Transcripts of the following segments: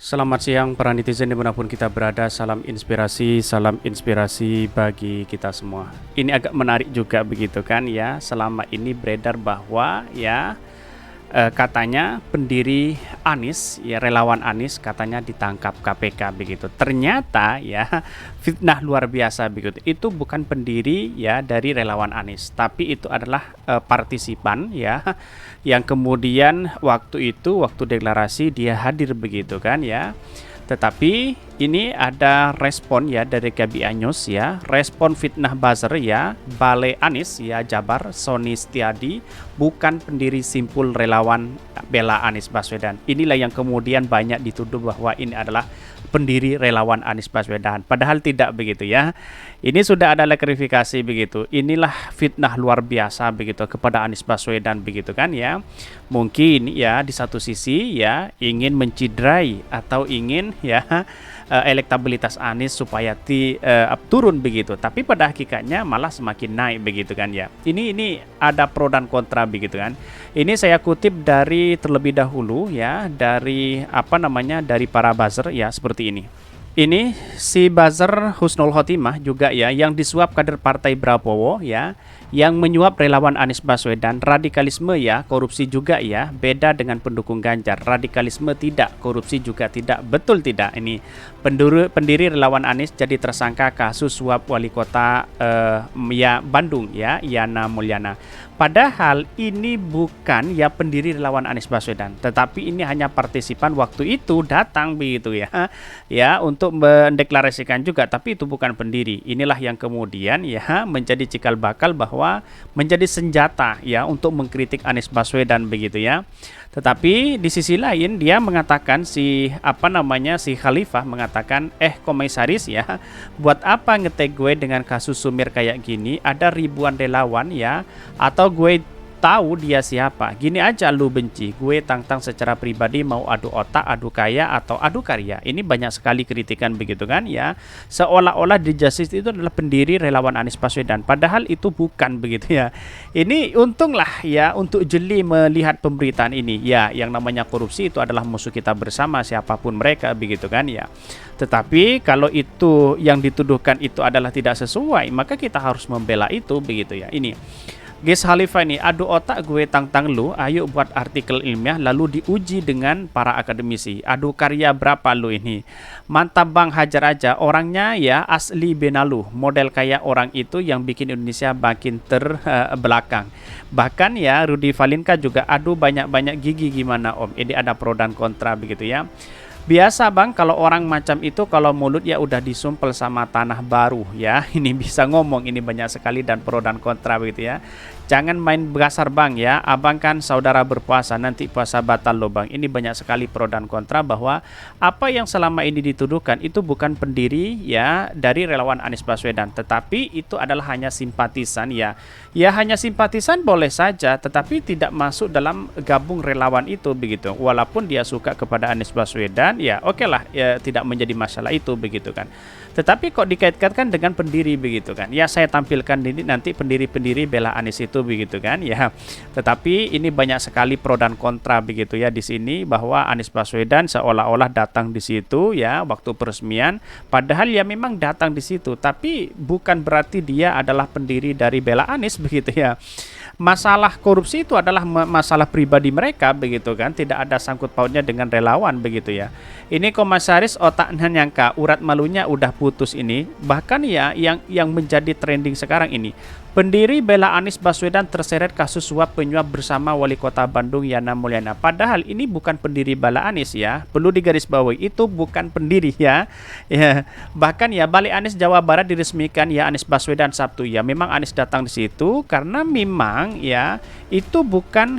Selamat siang para netizen dimanapun kita berada, salam inspirasi bagi kita semua. Ini agak menarik juga begitu kan ya, selama ini beredar bahwa ya katanya pendiri Anies, ya relawan Anies katanya ditangkap KPK begitu. Ternyata ya fitnah luar biasa begitu. Itu bukan pendiri ya dari relawan Anies, tapi itu adalah partisipan ya yang kemudian waktu deklarasi dia hadir begitu kan ya. Tetapi ini ada respon ya dari KBI News ya, respon fitnah buzzer ya, Balai Anies ya Jabar, Sony Setiadi bukan pendiri simpul relawan bela Anies Baswedan. Inilah yang kemudian banyak dituduh bahwa ini adalah pendiri relawan Anies Baswedan. Padahal tidak begitu ya. Ini sudah ada klarifikasi begitu. Inilah fitnah luar biasa begitu kepada Anies Baswedan begitu kan ya. Mungkin ya di satu sisi ya ingin mencidrai atau ingin ya elektabilitas Anies supaya turun begitu. Tapi pada hakikatnya malah semakin naik begitu kan ya. Ini ada pro dan kontra begitu kan. Ini saya kutip dari terlebih dahulu ya dari dari para buzzer ya seperti ini. Ini si buzzer Husnul Khotimah juga ya yang disuap kader partai Prabowo ya, yang menyuap relawan Anies Baswedan. Radikalisme ya, korupsi juga ya, beda dengan pendukung Ganjar. Radikalisme tidak, korupsi juga tidak. Betul tidak? Ini pendiri relawan Anies jadi tersangka kasus suap wali kota ya Bandung ya, Yana Mulyana. Padahal ini bukan ya pendiri relawan Anies Baswedan, tetapi ini hanya partisipan waktu itu datang begitu ya, ya untuk mendeklarasikan juga, tapi itu bukan pendiri. Inilah yang kemudian ya menjadi cikal bakal bahwa menjadi senjata ya untuk mengkritik Anies Baswedan begitu ya. Tetapi di sisi lain dia mengatakan si Khalifah mengatakan komisaris ya, buat apa ngetag gue dengan kasus sumir kayak gini, ada ribuan relawan ya, atau gue tahu dia siapa, gini aja lu benci gue tantang secara pribadi, mau adu otak, adu kaya atau adu karya. Ini banyak sekali kritikan begitu kan ya, seolah-olah di Justice itu adalah pendiri relawan Anies Baswedan, padahal itu bukan begitu ya. Ini untunglah ya untuk jeli melihat pemberitaan ini ya, yang namanya korupsi itu adalah musuh kita bersama siapapun mereka begitu kan ya. Tetapi kalau itu yang dituduhkan itu adalah tidak sesuai, maka kita harus membela itu begitu ya. Ini Ges Khalifah ini, adu otak gue tantang lu, ayo buat artikel ilmiah lalu diuji dengan para akademisi. Adu karya berapa lu ini? Mantap bang, hajar aja. Orangnya ya asli Benalu, model kayak orang itu yang bikin Indonesia makin terbelakang. Bahkan ya Rudy Valinka juga adu banyak-banyak gigi gimana om. Ini ada pro dan kontra begitu ya. Biasa bang, kalau orang macam itu kalau mulut ya udah disumpel sama tanah baru ya. Ini bisa ngomong, ini banyak sekali dan pro dan kontra begitu ya. Jangan main besar bang ya, abang kan saudara berpuasa, nanti puasa batal loh bang. Ini banyak sekali pro dan kontra bahwa apa yang selama ini dituduhkan itu bukan pendiri ya dari relawan Anies Baswedan, tetapi itu adalah hanya simpatisan ya. Ya hanya simpatisan boleh saja, tetapi tidak masuk dalam gabung relawan itu begitu. Walaupun dia suka kepada Anies Baswedan, ya oke lah, ya tidak menjadi masalah itu begitu kan. Tetapi kok dikaitkan dengan pendiri begitu kan. Ya saya tampilkan ini nanti pendiri-pendiri bela Anies itu begitu kan ya. Tetapi ini banyak sekali pro dan kontra begitu ya di sini, bahwa Anies Baswedan seolah-olah datang di situ ya waktu peresmian, padahal ya memang datang di situ, tapi bukan berarti dia adalah pendiri dari bela Anies begitu ya. Masalah korupsi itu adalah masalah pribadi mereka begitu kan, tidak ada sangkut pautnya dengan relawan begitu ya. Ini komisaris otaknya nyangka urat malunya udah putus ini. Bahkan ya yang menjadi trending sekarang ini, pendiri bela Anies Baswedan terseret kasus suap penyuap bersama wali kota Bandung Yana Mulyana. Padahal ini bukan pendiri bela Anies ya, perlu digarisbawahi, itu bukan pendiri ya. Ya, bahkan ya Balai Anies Jawa Barat diresmikan ya Anies Baswedan Sabtu ya. Memang Anies datang di situ karena memang ya itu bukan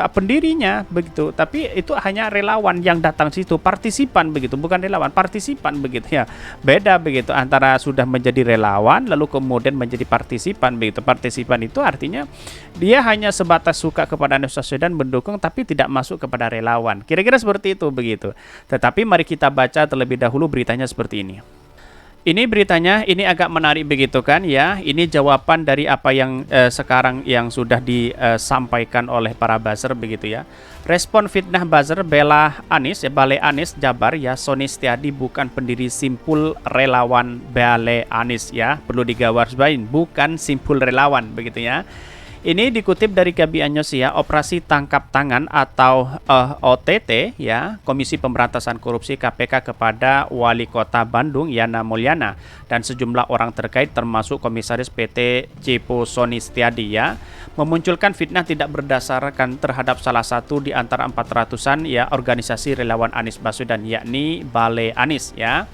pendirinya begitu, tapi itu hanya relawan yang datang situ, partisipan begitu, bukan relawan, partisipan begitu ya. Beda begitu antara sudah menjadi relawan lalu kemudian menjadi partisipan begitu. Partisipan itu artinya dia hanya sebatas suka kepada Anies Baswedan, mendukung, tapi tidak masuk kepada relawan. Kira-kira seperti itu begitu. Tetapi mari kita baca terlebih dahulu beritanya seperti ini. Ini beritanya, ini agak menarik begitu kan ya. Ini jawaban dari apa yang sekarang yang sudah disampaikan oleh para buzzer begitu ya. Respon fitnah buzzer bela Anies, ya Balai Anies Jabar ya. Sony Setiadi bukan pendiri simpul relawan Balai Anies ya. Perlu digarisbawahi, bukan simpul relawan begitu ya. Ini dikutip dari Gabi Anyos ya, operasi tangkap tangan atau OTT ya, Komisi Pemberantasan Korupsi KPK kepada Wali Kota Bandung Yana Mulyana dan sejumlah orang terkait termasuk Komisaris PT Cepo Sony Setiadi ya, memunculkan fitnah tidak berdasarkan terhadap salah satu di antara 400-an ya organisasi relawan Anies Baswedan yakni Balai Anies ya.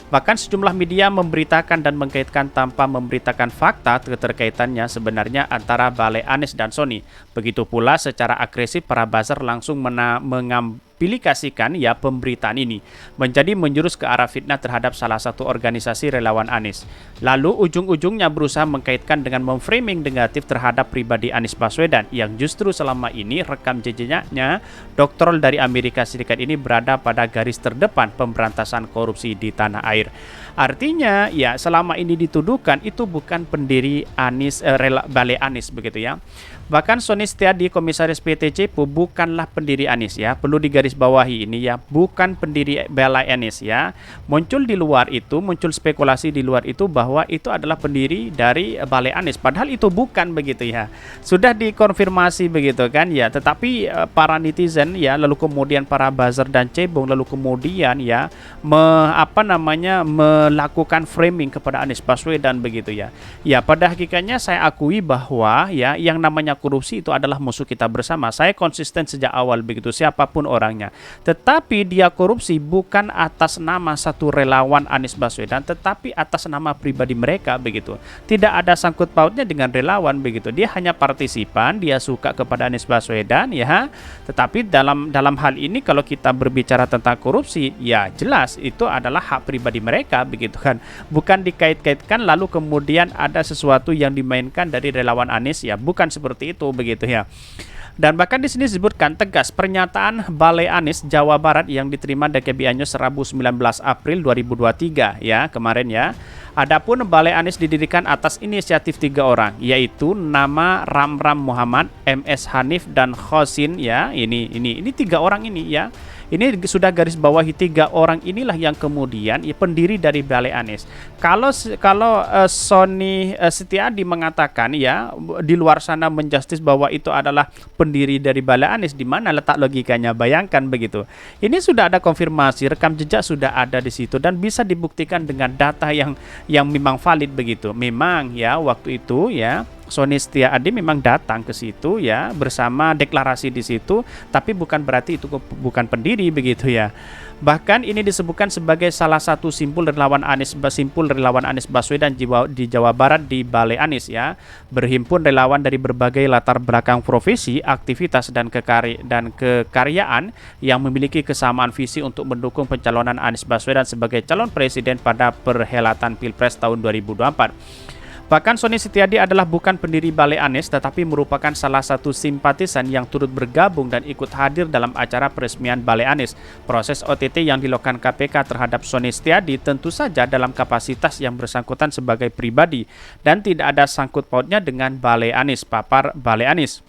Bahkan sejumlah media memberitakan dan mengkaitkan tanpa memberitakan fakta keterkaitannya sebenarnya antara Balai Anies dan Sony. Begitu pula secara agresif para buzzer langsung mengambilikasikan ya pemberitaan ini menjadi menjurus ke arah fitnah terhadap salah satu organisasi relawan Anies. Lalu ujung-ujungnya berusaha mengkaitkan dengan memframing negatif terhadap pribadi Anies Baswedan yang justru selama ini rekam jejaknya doktor dari Amerika Serikat ini berada pada garis terdepan pemberantasan korupsi di tanah air. Artinya ya selama ini dituduhkan itu bukan pendiri Anies Balai Anies begitu ya. Bahkan Sony Setiadi Komisaris PT Cepo bukanlah pendiri Anies ya. Perlu digarisbawahi ini ya, bukan pendiri Balai Anies ya. Muncul di luar itu, muncul spekulasi di luar itu bahwa itu adalah pendiri dari Balai Anies, padahal itu bukan begitu ya. Sudah dikonfirmasi begitu kan ya, tetapi para netizen ya, lalu kemudian para buzzer dan cebong lalu kemudian ya melakukan framing kepada Anies Baswedan begitu ya. Ya pada hakikatnya saya akui bahwa ya yang namanya korupsi itu adalah musuh kita bersama. Saya konsisten sejak awal begitu siapapun orangnya. Tetapi dia korupsi bukan atas nama satu relawan Anies Baswedan, tetapi atas nama pribadi mereka begitu. Tidak ada sangkut pautnya dengan relawan begitu. Dia hanya partisipan, dia suka kepada Anies Baswedan ya. Tetapi dalam hal ini kalau kita berbicara tentang korupsi, ya jelas itu adalah hak pribadi mereka begitu kan. Bukan dikait-kaitkan lalu kemudian ada sesuatu yang dimainkan dari relawan Anies ya, bukan seperti itu begitu ya. Dan bahkan di sini disebutkan tegas pernyataan Balai Anies Jawa Barat yang diterima dari Gabi Anyos Rabu 19 April 2023 ya kemarin ya. Adapun Balai Anies didirikan atas inisiatif 3 orang, yaitu nama Ramram Muhammad, MS Hanif dan Khosin ya. Ini 3 orang ini ya. Ini sudah garis bawahi 3 orang inilah yang kemudian ya, pendiri dari Balai Anies. Kalau Sony Setiadi mengatakan ya di luar sana menjustis bahwa itu adalah pendiri dari Balai Anies, di mana letak logikanya? Bayangkan begitu. Ini sudah ada konfirmasi, rekam jejak sudah ada di situ dan bisa dibuktikan dengan data yang memang valid begitu. Memang ya waktu itu ya Sony Setiadi memang datang ke situ ya bersama deklarasi di situ, tapi bukan berarti itu bukan pendiri begitu ya. Bahkan ini disebutkan sebagai salah satu simpul relawan Anies Baswedan di Jawa Barat di Balai Anies ya. Berhimpun relawan dari berbagai latar belakang profesi, aktivitas dan kekaryaan yang memiliki kesamaan visi untuk mendukung pencalonan Anies Baswedan sebagai calon presiden pada perhelatan Pilpres tahun 2024. Bahkan Sony Setiadi adalah bukan pendiri Balai Anies tetapi merupakan salah satu simpatisan yang turut bergabung dan ikut hadir dalam acara peresmian Balai Anies. Proses OTT yang dilakukan KPK terhadap Sony Setiadi tentu saja dalam kapasitas yang bersangkutan sebagai pribadi dan tidak ada sangkut pautnya dengan Balai Anies, papar Balai Anies.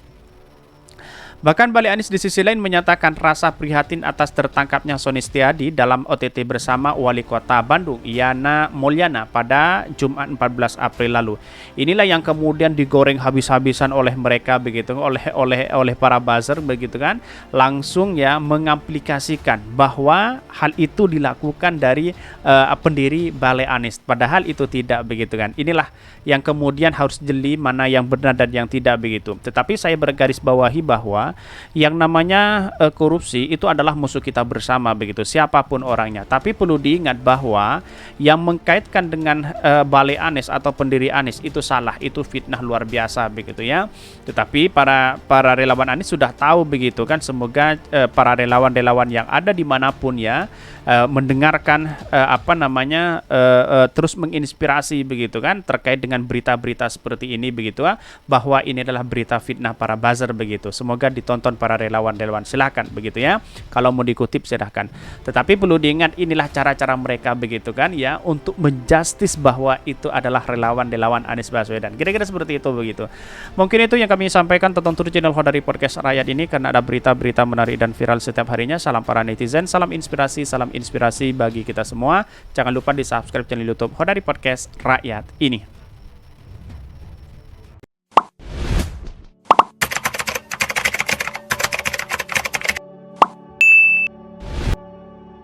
Bahkan Balai Anies di sisi lain menyatakan rasa prihatin atas tertangkapnya Sony Setiadi dalam OTT bersama Wali Kota Bandung Yana Mulyana pada Jumat 14 April lalu. Inilah yang kemudian digoreng habis-habisan oleh mereka begitu, oleh para buzzer begitu kan, langsung ya mengaplikasikan bahwa hal itu dilakukan dari pendiri Balai Anies, padahal itu tidak begitu kan. Inilah yang kemudian harus jeli mana yang benar dan yang tidak begitu. Tetapi saya bergaris bawahi bahwa yang namanya korupsi itu adalah musuh kita bersama begitu, siapapun orangnya. Tapi perlu diingat bahwa yang mengkaitkan dengan Balai Anies atau pendiri Anies itu salah, itu fitnah luar biasa begitu ya. Tetapi para relawan Anies sudah tahu begitu kan. Semoga para relawan-relawan yang ada dimanapun ya mendengarkan terus menginspirasi begitu kan terkait dengan berita-berita seperti ini begitu bahwa ini adalah berita fitnah para buzzer begitu. Semoga ditonton para relawan-relawan. Silahkan begitu ya. Kalau mau dikutip silahkan. Tetapi perlu diingat, inilah cara-cara mereka begitu kan ya, untuk menjustis bahwa itu adalah relawan-relawan Anies Baswedan. Kira-kira seperti itu begitu. Mungkin itu yang kami sampaikan tentang channel Hodari Podcast Rakyat ini, karena ada berita-berita menarik dan viral setiap harinya. Salam para netizen, salam inspirasi bagi kita semua. Jangan lupa di subscribe channel YouTube Hodari Podcast Rakyat ini.